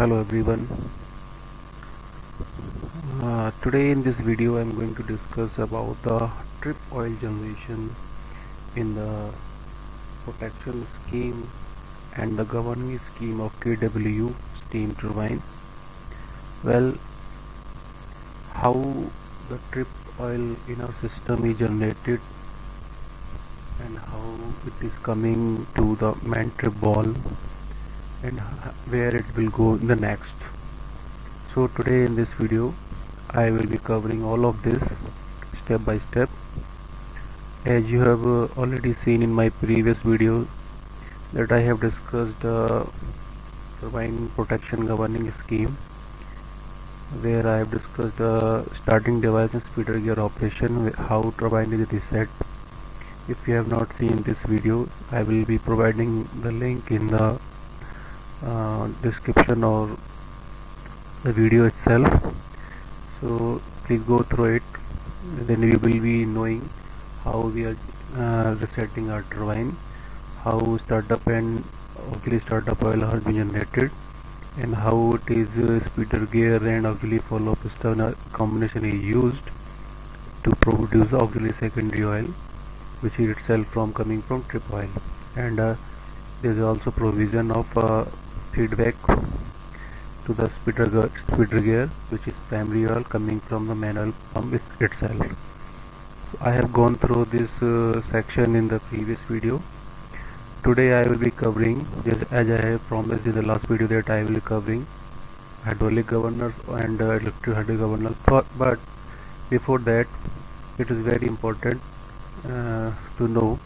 Hello everyone. Today in this video I'm going to discuss about the trip oil generation in the protection scheme and the governing scheme of KW steam turbine. Well, how the trip oil in our system is generated and how it is coming to the main trip ball and where it will go in the next. So today in this video I will be covering all of this step by step. As you have already seen in my previous video that I have discussed turbine protection governing scheme, where I have discussed starting device and feeder gear operation, how turbine is reset. If you have not seen this video, I will be providing the link in the description or the video itself, so please go through it, then you will be knowing how we are resetting our turbine, how startup and auxiliary startup oil has been generated, and how it is speeder gear and auxiliary follow-up piston combination is used to produce auxiliary secondary oil, which is itself from coming from trip oil. And there is also provision of feedback to the speeder gear, which is primary oil coming from the manual pump itself. I have gone through this section in the previous video. Today I will be covering, just as I have promised in the last video, that I will be covering hydraulic governors and electric hydraulic governors. But before that, it is very important to know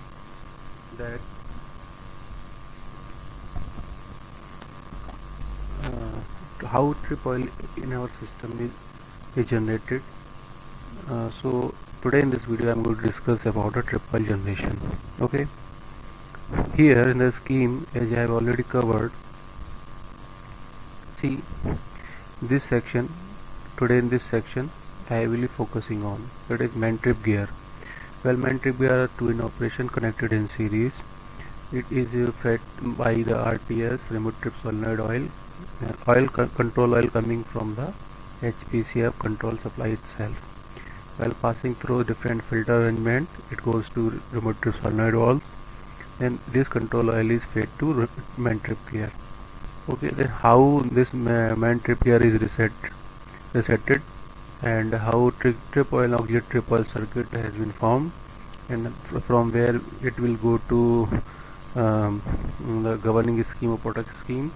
that how trip oil in our system is generated. So today in this video I am going to discuss about the trip oil generation. Okay, here in the scheme, as I have already covered, see this section. Today in this section I will be focusing on, that is main trip gear. Well, main trip gear are two in operation connected in series. It is fed by the RTS remote trip solenoid oil, control oil coming from the HPCF control supply itself. While passing through different filter arrangement, it goes to remote trip solenoid valves. Then this control oil is fed to main trip gear. Okay, then how this main trip gear is resetted, and how trip oil auxiliary trip oil circuit has been formed, and from where it will go to the governing scheme or protection scheme,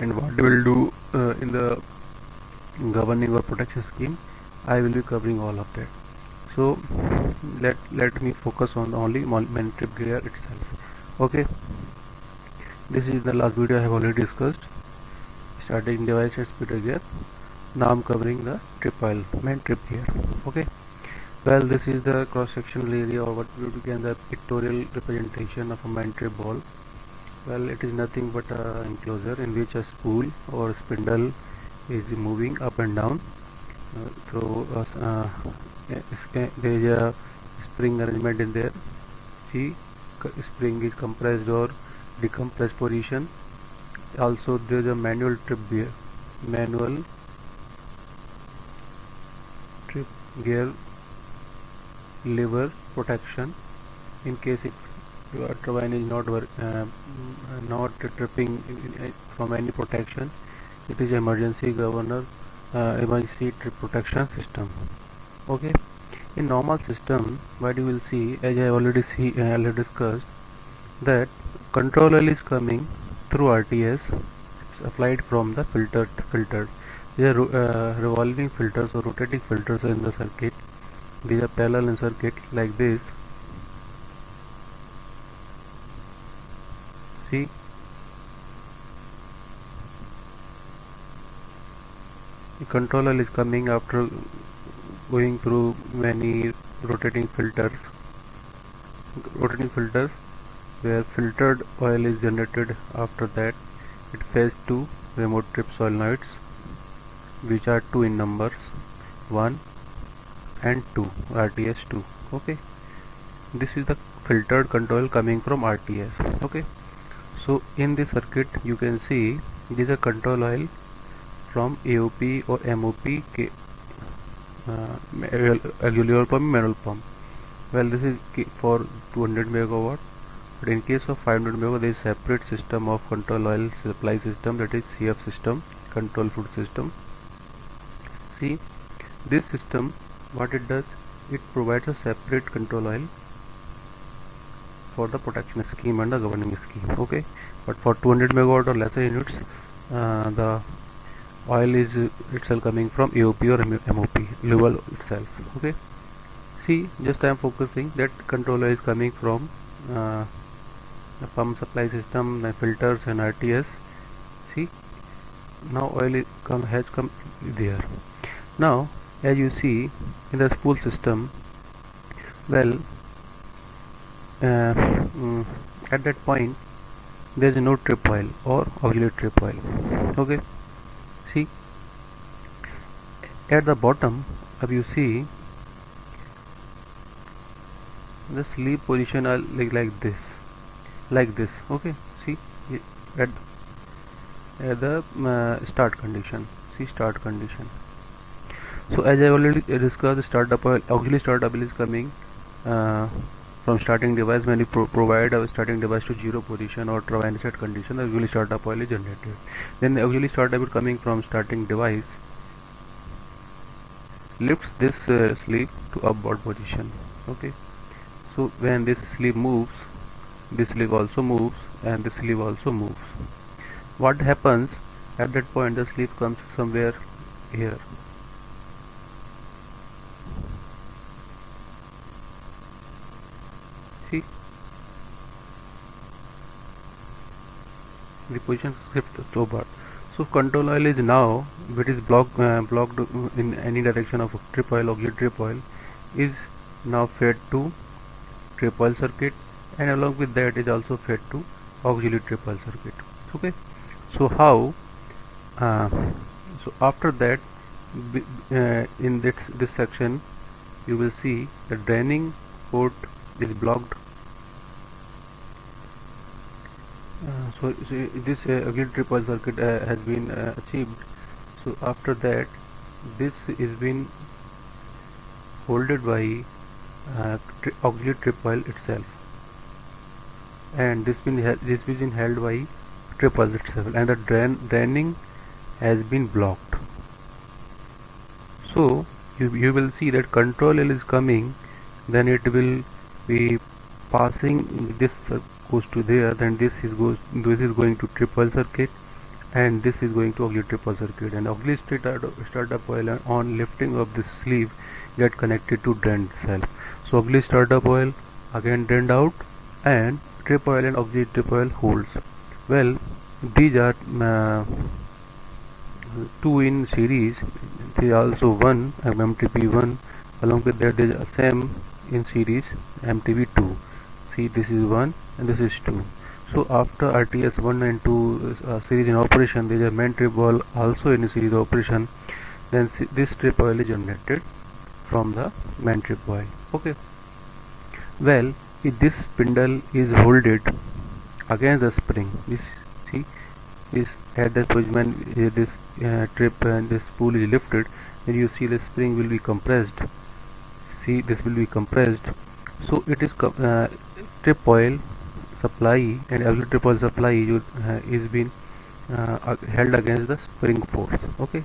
and what we will do in the governing or protection scheme. I will be covering all of that. So let me focus on only main trip gear itself. Okay, this is the last video I have already discussed, starting device and speeder gear. Now I am covering the trip oil, main trip gear. Okay, well, this is the cross-sectional area, or what we can the pictorial representation of a main trip ball. Well, it is nothing but an enclosure in which a spool or spindle is moving up and down through there is a spring arrangement in there. See, spring is compressed or decompressed position. Also there is a manual trip gear lever protection in case if your turbine is not tripping from any protection. It is emergency governor, emergency trip protection system. Okay, in normal system, what you will see, as I already discussed, that control oil is coming through RTS, applied from the filter. There are revolving filters or rotating filters in the circuit. These are parallel in circuit like this. See, the control oil is coming after going through many rotating filters where filtered oil is generated. After that, it feeds to remote trip solenoids, which are 2 in numbers, 1 and 2, RTS 2. Okay, this is the filtered control coming from RTS. Okay, so in this circuit you can see this is a control oil from AOP or MOP auxiliary pump, manual pump. Well, this is for 200 megawatt, but in case of 500 megawatt, there is separate system of control oil supply system, that is CF system, control fluid system. See, this system, what it does, it provides a separate control oil for the protection scheme and the governing scheme. Okay, but for 200 megawatt or lesser units, the oil is itself coming from AOP or MOP level itself. Okay, see, just I am focusing that control oil is coming from the pump supply system, the filters and RTS. See, now oil has come there. Now, as you see in the spool system, well, at that point there is no trip oil or auxiliary trip oil. Okay, see, at the bottom, if you see, the sleep position are like this. Okay, see, at the start condition. See, start condition. So as I already discussed, startup oil, auxiliary startup oil is coming from starting device. When you provide a starting device to zero position or turbine set condition, the auxiliary startup oil is generated. Then the auxiliary startup oil coming from starting device lifts this sleeve to upward position. Okay, so when this sleeve moves, this sleeve also moves, and this sleeve also moves. What happens at that point? The sleeve comes somewhere here. See, the position shift over. So control oil is now, if it is blocked in any direction of trip oil, auxiliary trip oil, is now fed to trip oil circuit, and along with that is also fed to auxiliary trip oil circuit. Okay, so how? So after that, in this section, you will see the draining port is blocked. So this auxiliary trip oil circuit has been achieved. So after that, this is been holded by auxiliary trip oil itself, and this been held by trip oil itself, and the draining has been blocked. So you will see that control oil is coming, then it will be passing, this goes to there, then this is going to trip oil circuit, and this is going to auxiliary trip oil circuit, and auxiliary startup oil on lifting of this sleeve get connected to drain itself. So auxiliary startup oil again drained out, and trip oil and auxiliary trip oil holds. Well, these are two in series. There are also one MTP1, along with that there is same in series MTP2. See, this is 1 and this is 2. So after RTS 1 and 2 series in operation, there is a main trip oil also in series operation. Then this trip oil is generated from the main trip oil. Okay. Well, if this spindle is holded against the spring, this, see, is at that point when this trip and this spool is lifted, then you see the spring will be compressed. See, this will be compressed. So it is trip oil supply and auxiliary trip oil supply is being held against the spring force. Okay,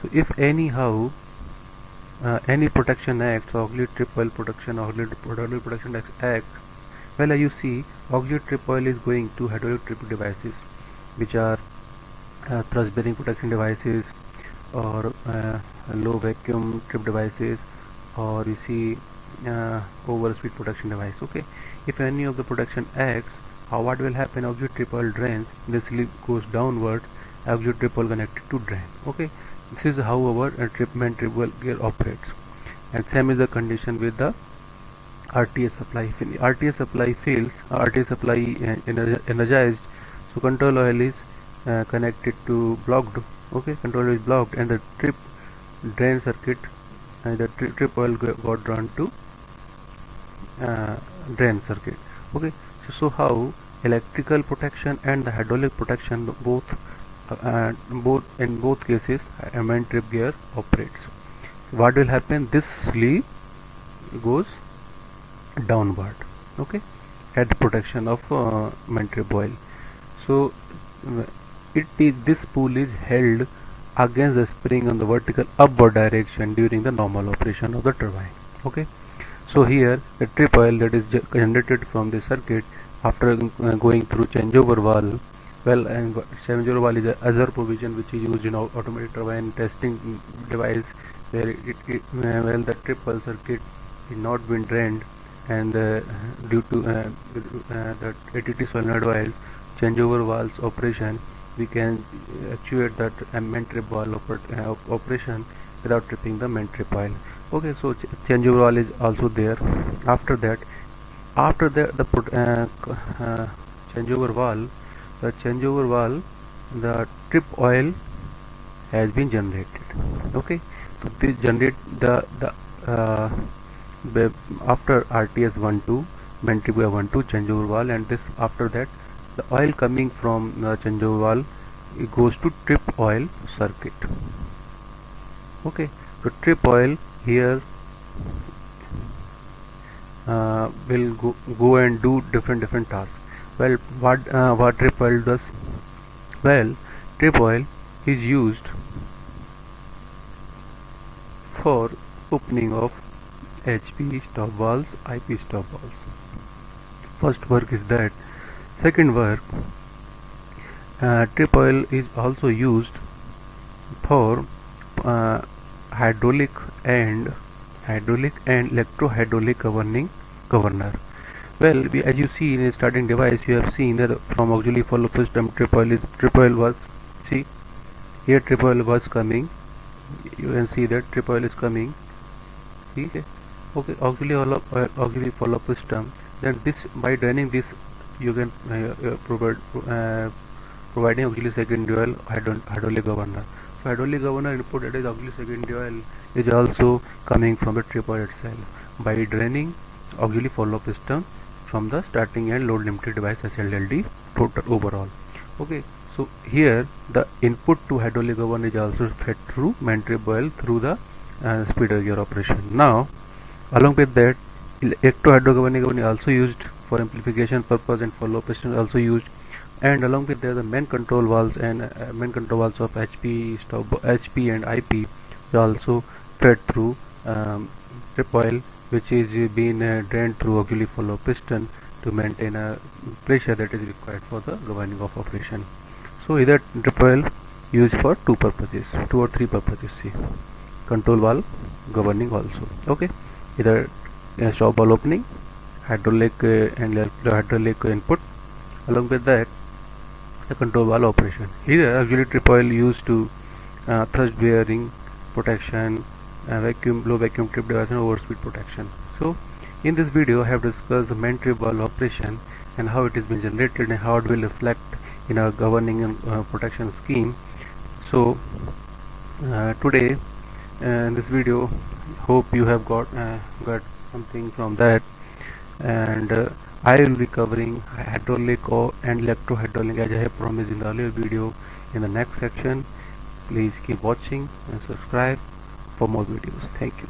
so if anyhow any protection acts, auxiliary trip oil protection, auxiliary protection acts, well, you see auxiliary trip oil is going to hydraulic trip devices, which are thrust bearing protection devices, or low vacuum trip devices, or you see over speed protection device. Okay, if any of the protection acts, what will happen? Auxiliary trip oil drains, the sleeve goes downward, auxiliary trip oil connected to drain. Okay, this is how our main trip oil gear operates, and same is the condition with the RTS supply. If RTS supply fails, RTS supply energized, so control oil is connected to blocked. Okay, control oil is blocked, and the trip drain circuit and the trip oil got drawn to drain circuit. Okay, so how electrical protection and the hydraulic protection both in both cases a main trip gear operates. What will happen? This sleeve goes downward, okay, at the protection of main trip oil. So this spool is held against the spring on the vertical upward direction during the normal operation of the turbine. Okay, so here the trip oil that is generated from the circuit after going through changeover valve. Well, and changeover valve is another provision which is used in automatic turbine testing device, where well, the trip oil circuit is not been drained, and due to the ATT solenoid oil changeover valves operation, we can actuate that main trip valve operation without tripping the main trip oil. Okay, so changeover valve is also there. After the changeover valve, the trip oil has been generated. Okay, so this generate uh, after RTS 12 main trip gear 12 changeover valve, and this after that the oil coming from the changeover valve, it goes to trip oil circuit. Okay, so trip oil here will go and do different tasks. Well, what trip oil does? Well, trip oil is used for opening of HP stop valves, IP stop valves. First work is that. Second work, trip oil is also used for hydraulic and electro-hydraulic governor. Well, as you see in the starting device, you have seen that from auxiliary follow system trip oil was, see here trip oil was coming. You can see that trip oil is coming. See, okay, auxiliary follow system. Then this, by draining this, you can providing auxiliary secondary oil hydraulic governor. So hydraulic governor input, that is auxiliary secondary oil, is also coming from the trip oil itself by draining auxiliary follow-up system from the starting and load limited device SLLD total overall. Okay, so here the input to hydraulic governor is also fed through main trip oil through the speeder gear operation. Now, along with that, electro-hydro governing is also used for amplification purpose, and follow-up system is also used. And along with that, the main control valves and main control valves of HP and IP is also fed through trip oil, which is being drained through auxiliary follow piston to maintain a pressure that is required for the governing of operation. So either trip oil used for two or three purposes. See, control valve, governing also. Okay, either stop valve opening, hydraulic and hydraulic input. Along with that, the control valve operation. Here auxiliary trip oil used to thrust bearing protection, low vacuum trip device, and overspeed protection. So in this video I have discussed the main trip valve operation and how it is being generated and how it will reflect in our governing and protection scheme. So today in this video, hope you have got something from that, and I will be covering hydraulic and electro-hydraulic as I have promised in the earlier video in the next section. Please keep watching and subscribe for more videos. Thank you.